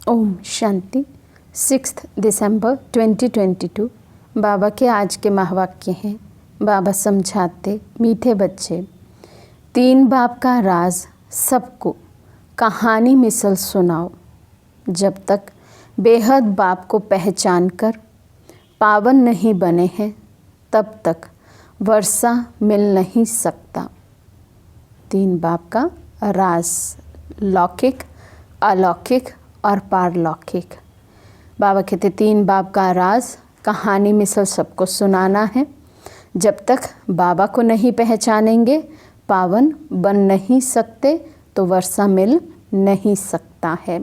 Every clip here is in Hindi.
ओम शांति। 6 दिसंबर 2022 बाबा के आज के महावाक्य हैं। बाबा समझाते, मीठे बच्चे, 3 बाप का राज सबको कहानी मिसल सुनाओ। जब तक बेहद बाप को पहचान कर पावन नहीं बने हैं तब तक वर्षा मिल नहीं सकता। 3 बाप का राज, लौकिक, अलौकिक और पारलौकिक। बाबा कहते 3 बाप का राज कहानी मिसल सबको सुनाना है। जब तक बाबा को नहीं पहचानेंगे पावन बन नहीं सकते तो वर्षा मिल नहीं सकता है।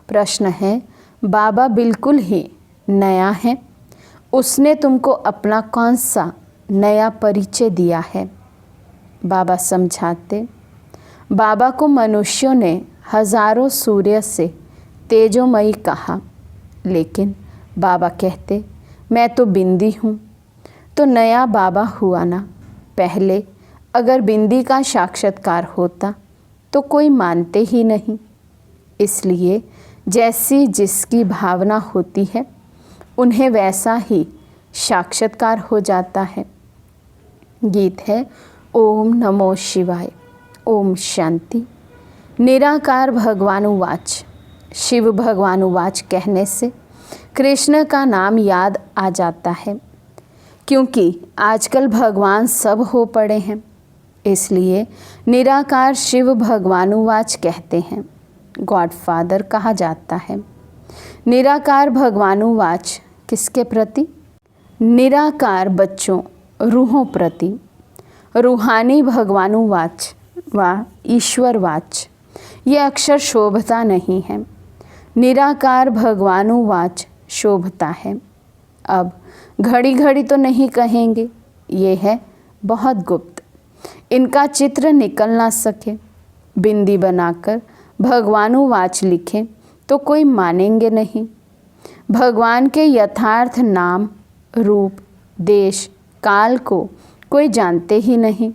प्रश्न है, बाबा बिल्कुल ही नया है, उसने तुमको अपना कौन सा नया परिचय दिया है? बाबा समझाते, बाबा को मनुष्यों ने हजारों सूर्य से तेजोमयी कहा, लेकिन बाबा कहते मैं तो बिंदी हूँ। तो नया बाबा हुआ ना। पहले अगर बिंदी का साक्षात्कार होता तो कोई मानते ही नहीं। इसलिए जैसी जिसकी भावना होती है उन्हें वैसा ही साक्षात्कार हो जाता है। गीत है ओम नमो शिवाय। ओम शांति। निराकार भगवानुवाच। शिव भगवानुवाच कहने से कृष्ण का नाम याद आ जाता है, क्योंकि आजकल भगवान सब हो पड़े हैं। इसलिए निराकार शिव भगवानुवाच कहते हैं। गॉड फादर कहा जाता है। निराकार भगवानुवाच किसके प्रति? निराकार बच्चों, रूहों प्रति। रूहानी भगवानुवाच व ईश्वरवाच ये अक्षर शोभता नहीं है। निराकार भगवानुवाच शोभता है। अब घड़ी घड़ी तो नहीं कहेंगे, ये है बहुत गुप्त, इनका चित्र निकल ना सके। बिंदी बनाकर भगवानुवाच लिखें तो कोई मानेंगे नहीं। भगवान के यथार्थ नाम, रूप, देश, काल को कोई जानते ही नहीं।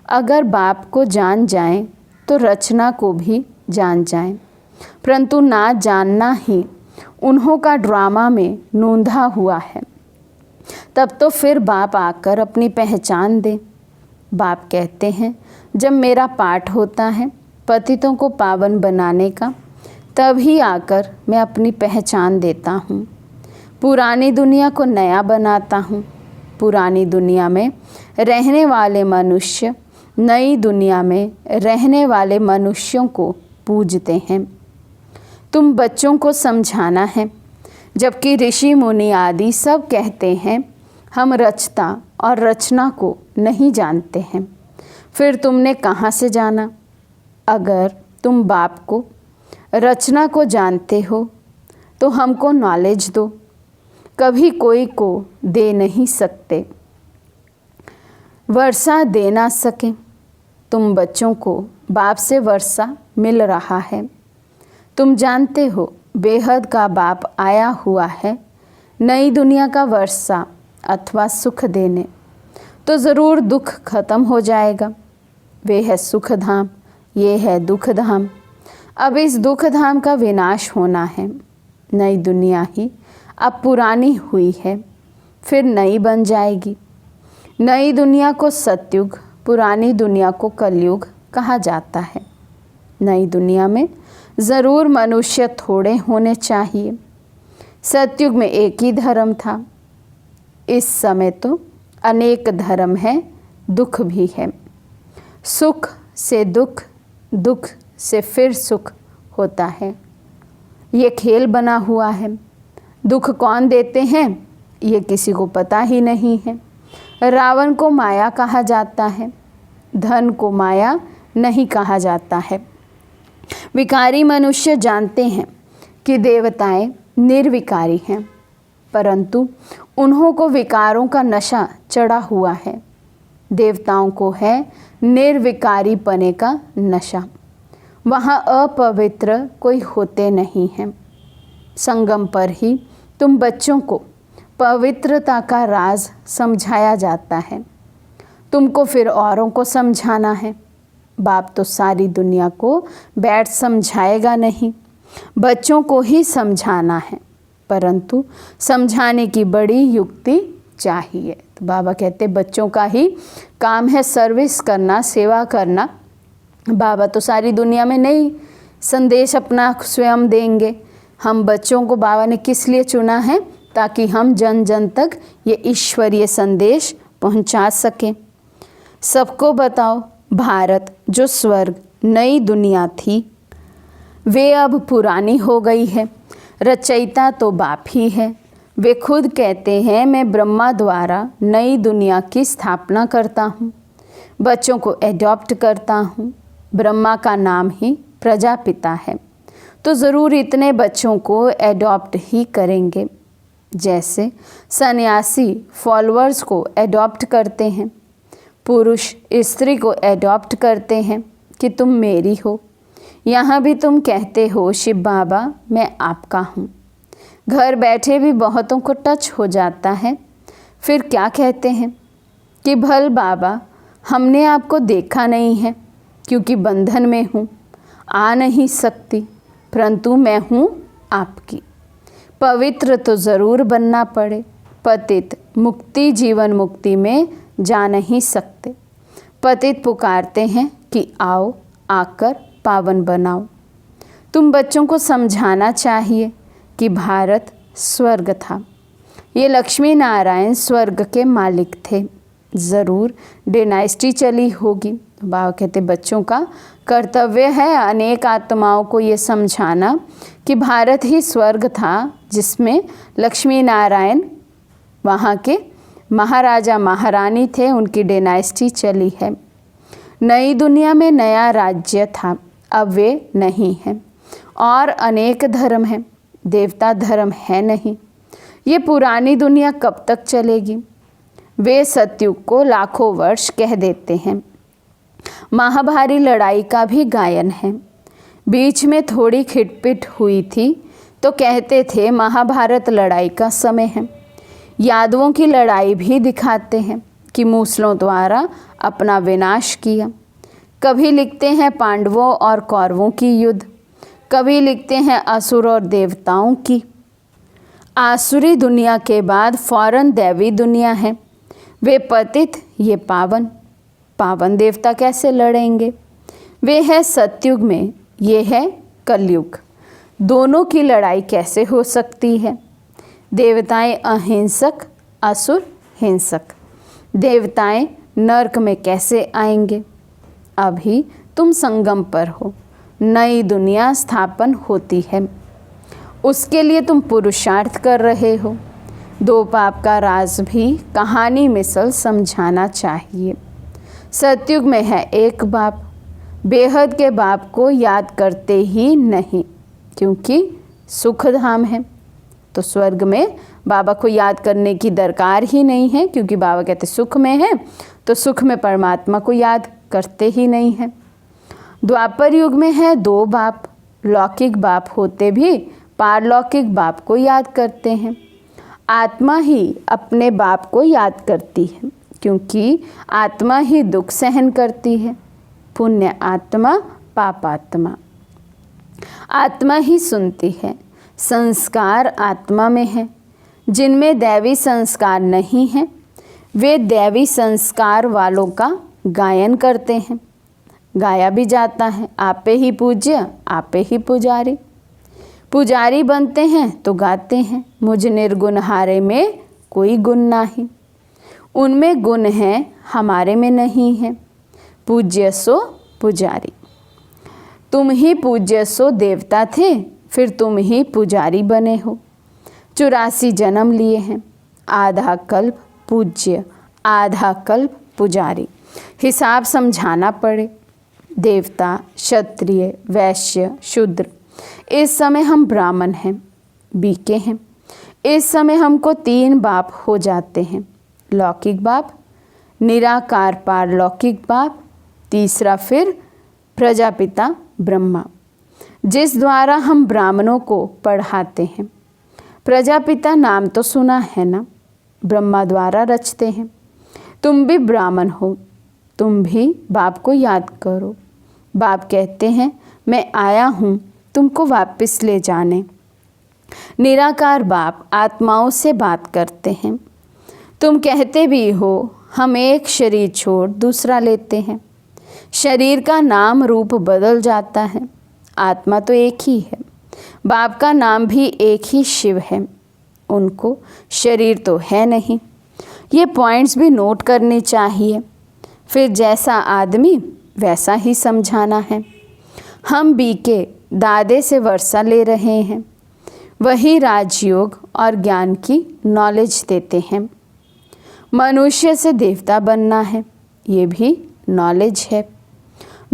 अगर बाप को जान जाएं तो रचना को भी जान जाएं, परंतु ना जानना ही उन्हों का ड्रामा में नूंधा हुआ है। तब तो फिर बाप आकर अपनी पहचान दे। बाप कहते हैं जब मेरा पाठ होता है पतितों को पावन बनाने का, तभी आकर मैं अपनी पहचान देता हूँ। पुरानी दुनिया को नया बनाता हूँ। पुरानी दुनिया में रहने वाले मनुष्य नई दुनिया में रहने वाले मनुष्यों को पूजते हैं। तुम बच्चों को समझाना है, जबकि ऋषि मुनि आदि सब कहते हैं हम रचता और रचना को नहीं जानते हैं। फिर तुमने कहाँ से जाना? अगर तुम बाप को, रचना को जानते हो तो हमको नॉलेज दो। कभी कोई को दे नहीं सकते, वर्षा दे ना सके। तुम बच्चों को बाप से वर्षा मिल रहा है। तुम जानते हो बेहद का बाप आया हुआ है नई दुनिया का वर्षा अथवा सुख देने, तो ज़रूर दुख खत्म हो जाएगा। वे है सुख धाम, ये है दुख धाम। अब इस दुख धाम का विनाश होना है। नई दुनिया ही अब पुरानी हुई है, फिर नई बन जाएगी। नई दुनिया को सतयुग, पुरानी दुनिया को कलयुग कहा जाता है। नई दुनिया में ज़रूर मनुष्य थोड़े होने चाहिए। सतयुग में एक ही धर्म था, इस समय तो अनेक धर्म है, दुख भी है। सुख से दुख, दुख से फिर सुख होता है। ये खेल बना हुआ है। दुख कौन देते हैं ये किसी को पता ही नहीं है। रावण को माया कहा जाता है, धन को माया नहीं कहा जाता है। विकारी मनुष्य जानते हैं कि देवताएं निर्विकारी हैं, परंतु उन्हों को विकारों का नशा चढ़ा हुआ है। देवताओं को है निर्विकारी पने का नशा। वहाँ अपवित्र कोई होते नहीं हैं। संगम पर ही तुम बच्चों को पवित्रता का राज समझाया जाता है। तुमको फिर औरों को समझाना है। बाप तो सारी दुनिया को बैठ समझाएगा नहीं, बच्चों को ही समझाना है, परंतु समझाने की बड़ी युक्ति चाहिए। तो बाबा कहते बच्चों का ही काम है सर्विस करना, सेवा करना। बाबा तो सारी दुनिया में नहीं संदेश अपना स्वयं देंगे। हम बच्चों को बाबा ने किस लिए चुना है? ताकि हम जन जन तक ये ईश्वरीय संदेश पहुंचा सकें। सबको बताओ, भारत जो स्वर्ग नई दुनिया थी वे अब पुरानी हो गई है। रचयिता तो बाप ही है। वे खुद कहते हैं मैं ब्रह्मा द्वारा नई दुनिया की स्थापना करता हूँ, बच्चों को एडॉप्ट करता हूँ। ब्रह्मा का नाम ही प्रजापिता है, तो ज़रूर इतने बच्चों को एडॉप्ट ही करेंगे जैसे सन्यासी फॉलोअर्स को एडॉप्ट करते हैं, पुरुष स्त्री को एडॉप्ट करते हैं कि तुम मेरी हो। यहाँ भी तुम कहते हो शिव बाबा मैं आपका हूँ। घर बैठे भी बहुतों को टच हो जाता है। फिर क्या कहते हैं कि भल बाबा हमने आपको देखा नहीं है क्योंकि बंधन में हूँ, आ नहीं सकती, परंतु मैं हूँ आपकी। पवित्र तो ज़रूर बनना पड़े, पतित मुक्ति जीवन मुक्ति में जा नहीं सकते। पतित पुकारते हैं कि आओ आकर पावन बनाओ। तुम बच्चों को समझाना चाहिए कि भारत स्वर्ग था, ये लक्ष्मी नारायण स्वर्ग के मालिक थे। ज़रूर डायनेस्टी चली होगी। बाबा कहते बच्चों का कर्तव्य है अनेक आत्माओं को ये समझाना कि भारत ही स्वर्ग था जिसमें लक्ष्मी नारायण वहाँ के महाराजा महारानी थे, उनकी डायनेस्टी चली है। नई दुनिया में नया राज्य था, अब वे नहीं हैं। और अनेक धर्म हैं, देवता धर्म है नहीं। ये पुरानी दुनिया कब तक चलेगी? वे सतयुग को लाखों वर्ष कह देते हैं। महाभारी लड़ाई का भी गायन है। बीच में थोड़ी खिटपिट हुई थी तो कहते थे महाभारत लड़ाई का समय है। यादवों की लड़ाई भी दिखाते हैं कि मूसलों द्वारा अपना विनाश किया। कभी लिखते हैं पांडवों और कौरवों की युद्ध, कभी लिखते हैं असुर और देवताओं की। आसुरी दुनिया के बाद फौरन दैवी दुनिया है। वे पतित, ये पावन। पावन देवता कैसे लड़ेंगे? वे है सतयुग में, ये है कलयुग। दोनों की लड़ाई कैसे हो सकती है? देवताएं अहिंसक, असुर हिंसक। देवताएं नरक में कैसे आएंगे? अभी तुम संगम पर हो, नई दुनिया स्थापन होती है, उसके लिए तुम पुरुषार्थ कर रहे हो। दो पाप का राज भी कहानी मिसल समझाना चाहिए। सतयुग में है एक बाप, बेहद के बाप को याद करते ही नहीं क्योंकि सुख धाम है। तो स्वर्ग में बाबा को याद करने की दरकार ही नहीं है क्योंकि बाबा कहते सुख में है, तो सुख में परमात्मा को याद करते ही नहीं है। द्वापर युग में है दो बाप, लौकिक बाप होते भी पारलौकिक बाप को याद करते हैं। आत्मा ही अपने बाप को याद करती है क्योंकि आत्मा ही दुख सहन करती है। पुण्य आत्मा, पाप आत्मा। आत्मा ही सुनती है। संस्कार आत्मा में है। जिनमें दैवी संस्कार नहीं है वे दैवी संस्कार वालों का गायन करते हैं। गाया भी जाता है, आपे ही पूज्य आपे ही पुजारी। पुजारी बनते हैं तो गाते हैं, मुझ निर्गुण हारे में कोई गुण नहीं। उनमें गुण है, हमारे में नहीं है। पूज्य सो पुजारी। तुम ही पूज्य सो देवता थे, फिर तुम ही पुजारी बने हो। 84 जन्म लिए हैं, आधा कल्प पूज्य, आधा कल्प पुजारी। हिसाब समझाना पड़े। देवता, क्षत्रिय, वैश्य, शूद्र। इस समय हम ब्राह्मण हैं, बीके हैं। इस समय हमको 3 बाप हो जाते हैं। लौकिक बाप, निराकार पारलौकिक बाप, तीसरा फिर प्रजापिता ब्रह्मा, जिस द्वारा हम ब्राह्मणों को पढ़ाते हैं। प्रजापिता नाम तो सुना है ना, ब्रह्मा द्वारा रचते हैं। तुम भी ब्राह्मण हो, तुम भी बाप को याद करो। बाप कहते हैं मैं आया हूँ तुमको वापस ले जाने। निराकार बाप आत्माओं से बात करते हैं। तुम कहते भी हो हम एक शरीर छोड़ दूसरा लेते हैं। शरीर का नाम रूप बदल जाता है, आत्मा तो एक ही है। बाप का नाम भी एक ही शिव है, उनको शरीर तो है नहीं। ये पॉइंट्स भी नोट करने चाहिए। फिर जैसा आदमी वैसा ही समझाना है। हम बीके दादे से वर्षा ले रहे हैं, वही राजयोग और ज्ञान की नॉलेज देते हैं। मनुष्य से देवता बनना है, ये भी नॉलेज है।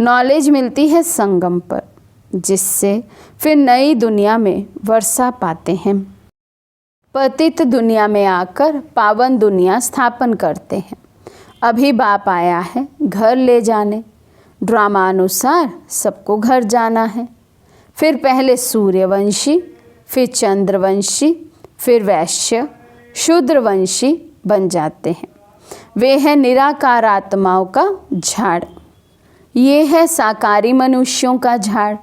नॉलेज मिलती है संगम पर, जिससे फिर नई दुनिया में वर्षा पाते हैं। पतित दुनिया में आकर पावन दुनिया स्थापन करते हैं। अभी बाप आया है घर ले जाने। ड्रामा अनुसार सबको घर जाना है। फिर पहले सूर्यवंशी, फिर चंद्रवंशी, फिर वैश्य, शूद्रवंशी बन जाते हैं। वे है निराकार आत्माओं का झाड़। ये है साकारी मनुष्यों का झाड़।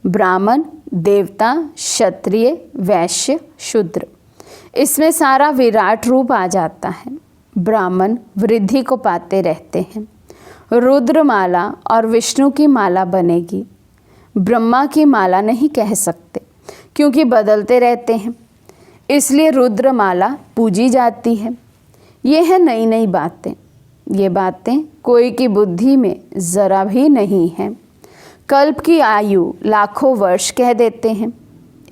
ब्राह्मण, देवता, क्षत्रिय, वैश्य, शूद्र, इसमें सारा विराट रूप आ जाता है। ब्राह्मण वृद्धि को पाते रहते हैं। रुद्र माला और विष्णु की माला बनेगी। ब्रह्मा की माला नहीं कह सकते, क्योंकि बदलते रहते हैं, इसलिए रुद्र माला पूजी जाती है। ये है नई नई बातें। ये बातें कोई की बुद्धि में ज़रा भी नहीं है। कल्प की आयु लाखों वर्ष कह देते हैं,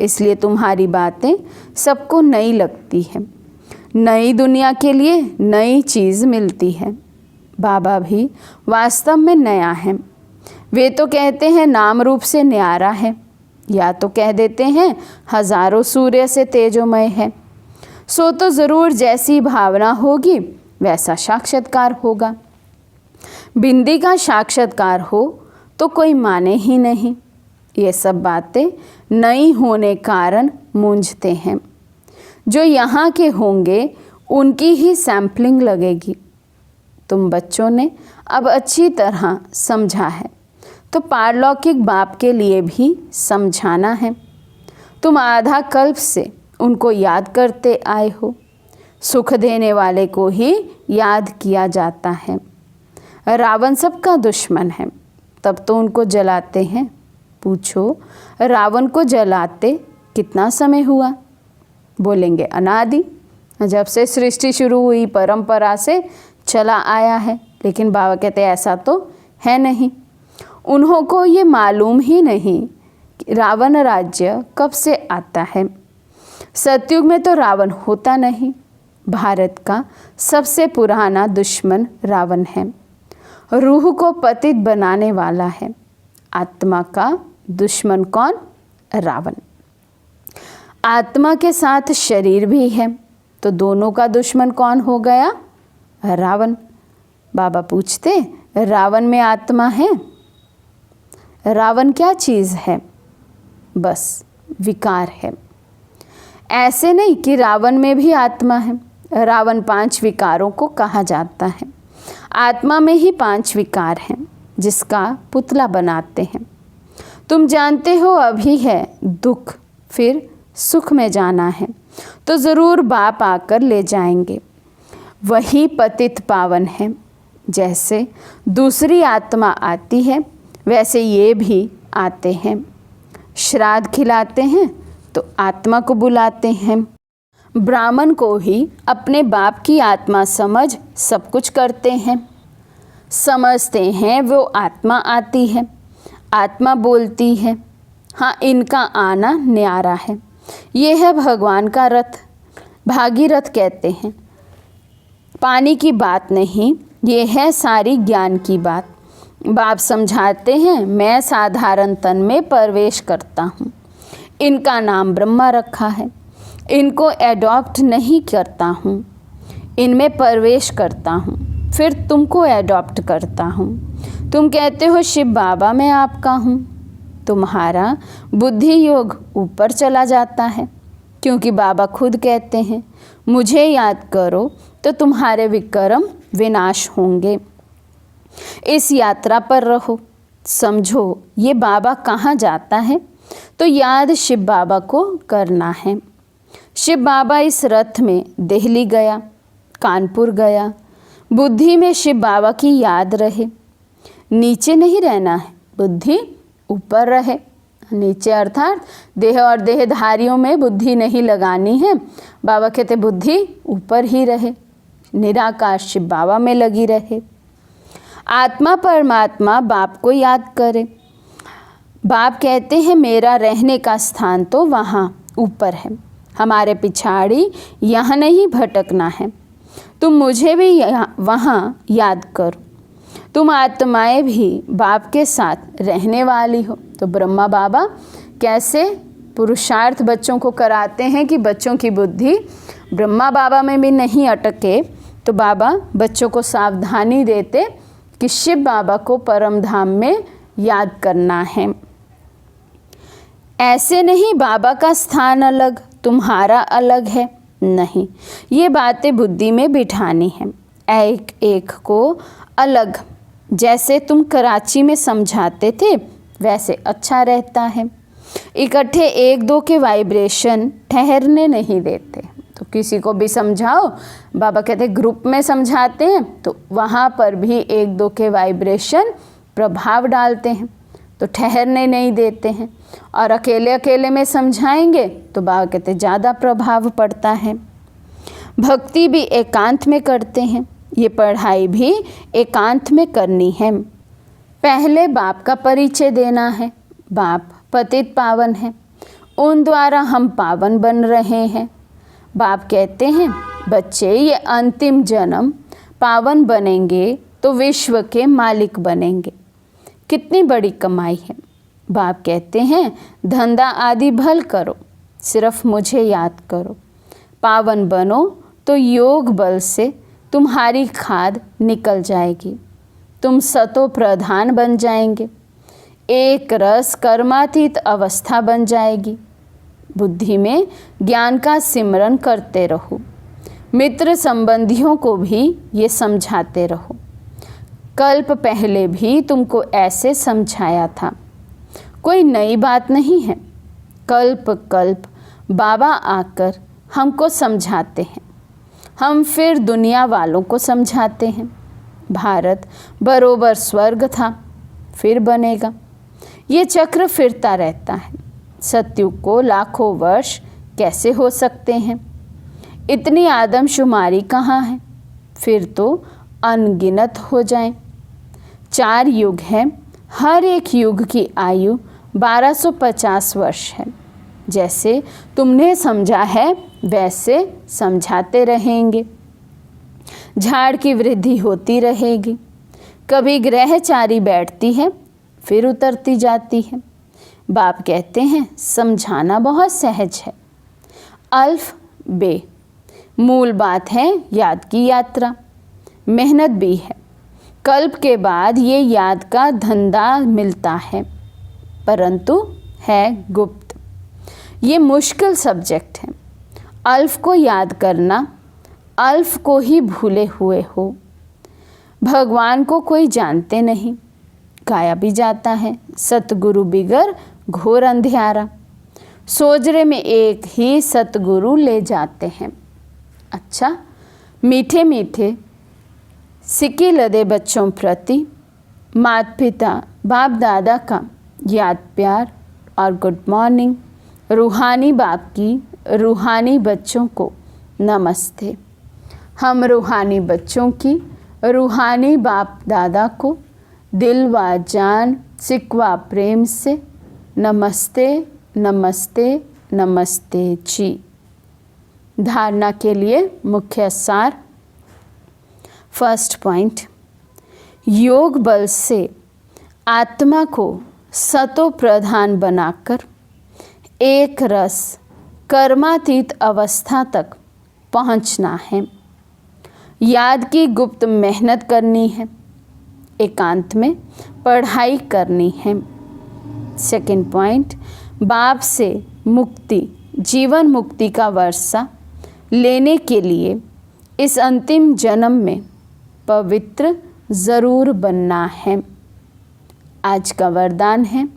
इसलिए तुम्हारी बातें सबको नई लगती है। नई दुनिया के लिए नई चीज़ मिलती है। बाबा भी वास्तव में नया है। वे तो कहते हैं नाम रूप से न्यारा है, या तो कह देते हैं हजारों सूर्य से तेजोमय है। सो तो ज़रूर जैसी भावना होगी वैसा साक्षात्कार होगा। बिंदी का साक्षात्कार हो तो कोई माने ही नहीं। ये सब बातें नई होने कारण मूंझते हैं। जो यहाँ के होंगे उनकी ही सैम्पलिंग लगेगी। तुम बच्चों ने अब अच्छी तरह समझा है, तो पारलौकिक बाप के लिए भी समझाना है। तुम आधा कल्प से उनको याद करते आए हो। सुख देने वाले को ही याद किया जाता है। रावण सबका दुश्मन है, तब तो उनको जलाते हैं। पूछो रावण को जलाते कितना समय हुआ? बोलेंगे अनादि, जब से सृष्टि शुरू हुई परंपरा से चला आया है। लेकिन बाबा कहते ऐसा तो है नहीं। उन्हों को ये मालूम ही नहीं कि रावण राज्य कब से आता है। सतयुग में तो रावण होता नहीं। भारत का सबसे पुराना दुश्मन रावण है। रूह को पतित बनाने वाला है। आत्मा का दुश्मन कौन? रावण। आत्मा के साथ शरीर भी है, तो दोनों का दुश्मन कौन हो गया? रावण। बाबा पूछते रावण में आत्मा है? रावण क्या चीज़ है? बस विकार है। ऐसे नहीं कि रावण में भी आत्मा है। रावण 5 विकारों को कहा जाता है। आत्मा में ही 5 विकार हैं, जिसका पुतला बनाते हैं। तुम जानते हो अभी है दुख, फिर सुख में जाना है, तो ज़रूर बाप आकर ले जाएंगे। वही पतित पावन है। जैसे दूसरी आत्मा आती है, वैसे ये भी आते हैं। श्राद्ध खिलाते हैं तो आत्मा को बुलाते हैं। ब्राह्मण को ही अपने बाप की आत्मा समझ सब कुछ करते हैं। समझते हैं वो आत्मा आती है, आत्मा बोलती है। हाँ, इनका आना न्यारा है। ये है भगवान का रथ। भागीरथ कहते हैं पानी की बात नहीं, ये है सारी ज्ञान की बात। बाप समझाते हैं मैं साधारण तन में प्रवेश करता हूँ। इनका नाम ब्रह्मा रखा है। इनको एडॉप्ट नहीं करता हूँ, इनमें प्रवेश करता हूँ, फिर तुमको एडॉप्ट करता हूँ। तुम कहते हो शिव बाबा मैं आपका हूँ। तुम्हारा बुद्धि योग ऊपर चला जाता है, क्योंकि बाबा खुद कहते हैं मुझे याद करो तो तुम्हारे विक्रम विनाश होंगे। इस यात्रा पर रहो। समझो ये बाबा कहाँ जाता है, तो याद शिव बाबा को करना है। शिव बाबा इस रथ में दिल्ली गया, कानपुर गया, बुद्धि में शिव बाबा की याद रहे। नीचे नहीं रहना है, बुद्धि ऊपर रहे। नीचे अर्थात देह और देहधारियों में बुद्धि नहीं लगानी है। बाबा कहते बुद्धि ऊपर ही रहे, निराकार शिव बाबा में लगी रहे। आत्मा परमात्मा बाप को याद करे। बाप कहते हैं मेरा रहने का स्थान तो वहाँ ऊपर है, हमारे पिछाड़ी यहाँ नहीं भटकना है। तुम मुझे भी वहाँ याद करो। तुम आत्माएं भी बाप के साथ रहने वाली हो। तो ब्रह्मा बाबा कैसे पुरुषार्थ बच्चों को कराते हैं कि बच्चों की बुद्धि ब्रह्मा बाबा में भी नहीं अटके। तो बाबा बच्चों को सावधानी देते कि शिव बाबा को परम धाम में याद करना है। ऐसे नहीं बाबा का स्थान अलग, तुम्हारा अलग है, नहीं, ये बातें बुद्धि में बिठानी है। एक एक को अलग, जैसे तुम कराची में समझाते थे वैसे अच्छा रहता है। इकट्ठे एक दो के वाइब्रेशन ठहरने नहीं देते। तो किसी को भी समझाओ, बाबा कहते ग्रुप में समझाते हैं तो वहाँ पर भी एक दो के वाइब्रेशन प्रभाव डालते हैं, तो ठहरने नहीं देते हैं। और अकेले अकेले में समझाएंगे तो बाबा कहते ज़्यादा प्रभाव पड़ता है। भक्ति भी एकांत में करते हैं, ये पढ़ाई भी एकांत में करनी है। पहले बाप का परिचय देना है। बाप पतित पावन है, उन द्वारा हम पावन बन रहे हैं। बाप कहते हैं बच्चे ये अंतिम जन्म पावन बनेंगे तो विश्व के मालिक बनेंगे। कितनी बड़ी कमाई है। बाप कहते हैं धंधा आदि भल करो, सिर्फ मुझे याद करो। पावन बनो तो योग बल से तुम्हारी खाद निकल जाएगी, तुम सतो प्रधान बन जाएंगे, एक रस कर्मातीत अवस्था बन जाएगी। बुद्धि में ज्ञान का सिमरन करते रहो। मित्र संबंधियों को भी ये समझाते रहो। कल्प पहले भी तुमको ऐसे समझाया था, कोई नई बात नहीं है। कल्प कल्प बाबा आकर हमको समझाते हैं, हम फिर दुनिया वालों को समझाते हैं। भारत बरोबर स्वर्ग था, फिर बनेगा। ये चक्र फिरता रहता है। सतयुग को लाखों वर्ष कैसे हो सकते हैं? इतनी आदमशुमारी कहाँ है? फिर तो अनगिनत हो जाएं। 4 युग हैं, हर एक युग की आयु 1250 वर्ष है। जैसे तुमने समझा है वैसे समझाते रहेंगे। झाड़ की वृद्धि होती रहेगी। कभी ग्रहचारी बैठती है फिर उतरती जाती है। बाप कहते हैं समझाना बहुत सहज है। अल्फ बे मूल बात है याद की यात्रा, मेहनत भी है। कल्प के बाद ये याद का धंधा मिलता है, परंतु है गुप्त। ये मुश्किल सब्जेक्ट है। अल्फ को याद करना, अल्फ को ही भूले हुए हो। भगवान को कोई जानते नहीं, गाया भी जाता है। सतगुरु बिगर घोर अंधियारा, सोजरे में एक ही सतगुरु ले जाते हैं। अच्छा, मीठे मीठे सिक्के लदे बच्चों प्रति माता पिता बाप दादा का याद प्यार और गुड मॉर्निंग। रूहानी बाप की रूहानी बच्चों को नमस्ते। हम रूहानी बच्चों की रूहानी बाप दादा को दिल व जान सिकवा प्रेम से नमस्ते नमस्ते नमस्ते जी। धारणा के लिए मुख्य सार। फर्स्ट पॉइंट, योग बल से आत्मा को सतो प्रधान बनाकर एक रस कर्मातीत अवस्था तक पहुंचना है। याद की गुप्त मेहनत करनी है, एकांत में पढ़ाई करनी है। सेकंड पॉइंट, बाप से मुक्ति जीवन मुक्ति का वर्षा लेने के लिए इस अंतिम जन्म में पवित्र ज़रूर बनना है। आज का वरदान है,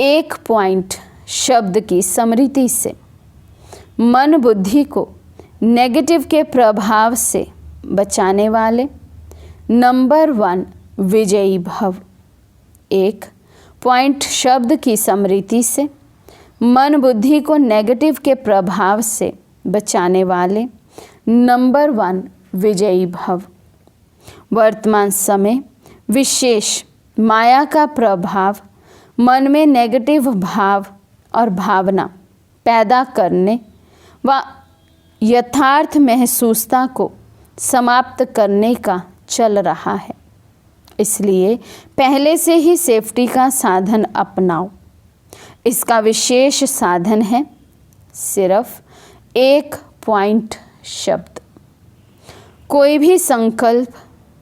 एक पॉइंट शब्द की स्मृति से मन बुद्धि को नेगेटिव के प्रभाव से बचाने वाले। नंबर 1 विजयी भव। एक पॉइंट शब्द की स्मृति से मन बुद्धि को नेगेटिव के प्रभाव से बचाने वाले। नंबर 1 विजयी भव। वर्तमान समय विशेष माया का प्रभाव मन में नेगेटिव भाव और भावना पैदा करने व यथार्थ महसूसता को समाप्त करने का चल रहा है। इसलिए पहले से ही सेफ्टी का साधन अपनाओ। इसका विशेष साधन है सिर्फ एक पॉइंट शब्द। कोई भी संकल्प,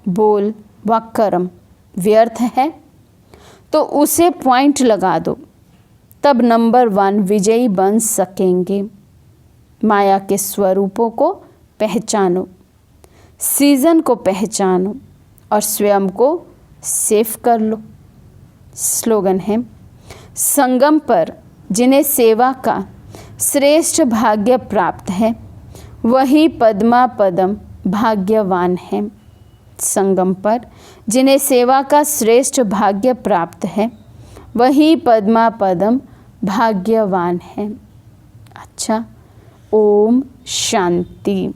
बोल व कर्म व्यर्थ है तो उसे पॉइंट लगा दो, तब नंबर 1 विजयी बन सकेंगे। माया के स्वरूपों को पहचानो, सीजन को पहचानो और स्वयं को सेफ कर लो। स्लोगन है, संगम पर जिन्हें सेवा का श्रेष्ठ भाग्य प्राप्त है वही पद्मा पदम भाग्यवान है। संगम पर जिन्हें सेवा का श्रेष्ठ भाग्य प्राप्त है वही पद्मा पदम भाग्यवान है। अच्छा, ओम शांति।